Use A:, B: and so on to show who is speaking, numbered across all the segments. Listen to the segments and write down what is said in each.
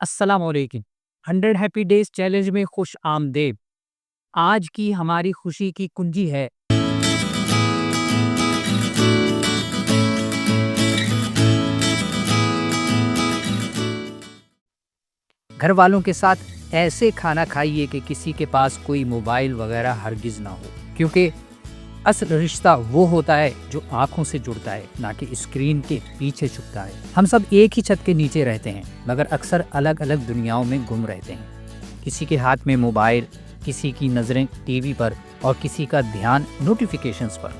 A: अस्सलाम वालेकुम। 100 happy days challenge में खुश आमदेद। आज की हमारी खुशी की कुंजी है घर वालों के साथ ऐसे खाना खाइए कि किसी के पास कोई मोबाइल वगैरह हरगिज ना हो, क्योंकि असल रिश्ता वो होता है जो आंखों से जुड़ता है, ना कि स्क्रीन के पीछे छुपता है। हम सब एक ही छत के नीचे रहते हैं, मगर अक्सर अलग अलग दुनियाओं में गुम रहते हैं। किसी के हाथ में मोबाइल, किसी की नज़रें टीवी पर और किसी का ध्यान नोटिफिकेशंस पर।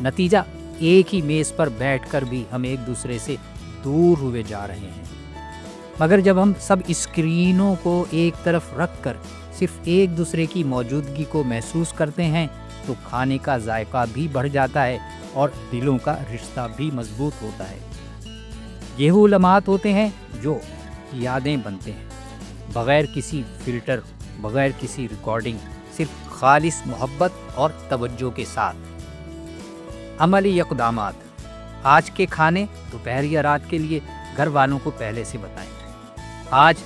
A: नतीजा, एक ही मेज़ पर बैठकर भी हम एक दूसरे से दूर हुए जा रहे हैं। मगर जब हम सब स्क्रीनों को एक तरफ रखकर सिर्फ एक दूसरे की मौजूदगी को महसूस करते हैं, तो खाने का जायका भी बढ़ जाता है और दिलों का रिश्ता भी मजबूत होता है। ये वो लम्हात होते हैं जो यादें बनते हैं, बगैर किसी फिल्टर, बगैर किसी रिकॉर्डिंग, सिर्फ खालिस मोहब्बत और तवज्जो के साथ। अमली इक़दामात। आज के खाने दोपहर या रात के लिए घर वालों को पहले से बताएं। आज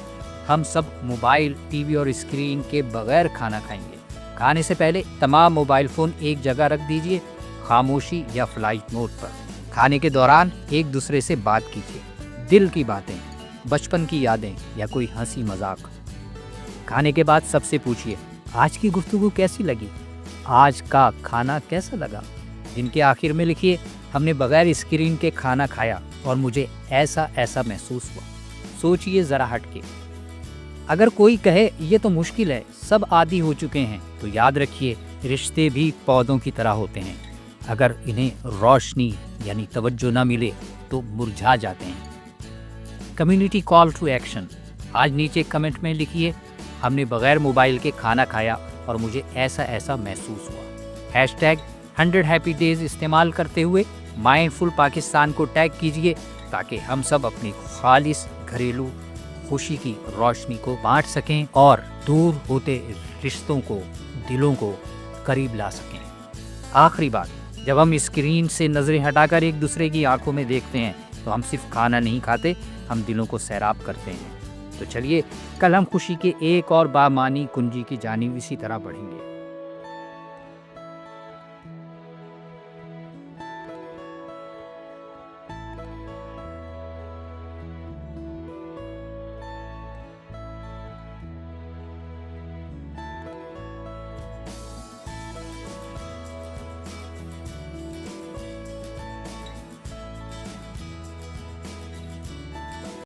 A: हम सब मोबाइल, टीवी और स्क्रीन के बगैर खाना खाएंगे। खाने से पहले तमाम मोबाइल फ़ोन एक जगह रख दीजिए, खामोशी या फ्लाइट मोड पर। खाने के दौरान एक दूसरे से बात कीजिए, दिल की बातें, बचपन की यादें या कोई हंसी मजाक। खाने के बाद सबसे पूछिए, आज की गुफ्तगू कैसी लगी, आज का खाना कैसा लगा। दिन के आखिर में लिखिए, हमने बगैर स्क्रीन के खाना खाया और मुझे ऐसा ऐसा महसूस हुआ। सोचिए ज़रा हट के। अगर कोई कहे ये तो मुश्किल है, सब आदी हो चुके हैं, तो याद रखिए, रिश्ते भी पौधों की तरह होते हैं। अगर इन्हें रोशनी यानी तवज्जो ना मिले तो मुरझा जाते हैं। Community call to action. आज नीचे कमेंट में लिखिए, हमने बगैर मोबाइल के खाना खाया और मुझे ऐसा ऐसा महसूस हुआ। हैशटैग 100 हैप्पी डेज इस्तेमाल करते हुए माइंडफुल पाकिस्तान को टैग कीजिए, ताकि हम सब अपनी खालिस घरेलू खुशी की रोशनी को बांट सकें और दूर होते रिश्तों को, दिलों को करीब ला सकें। आखिरी बात, जब हम स्क्रीन से नज़रें हटाकर एक दूसरे की आंखों में देखते हैं, तो हम सिर्फ खाना नहीं खाते, हम दिलों को सैराब करते हैं। तो चलिए, कल हम खुशी के एक और बामानी कुंजी की जानिब इसी तरह बढ़ेंगे।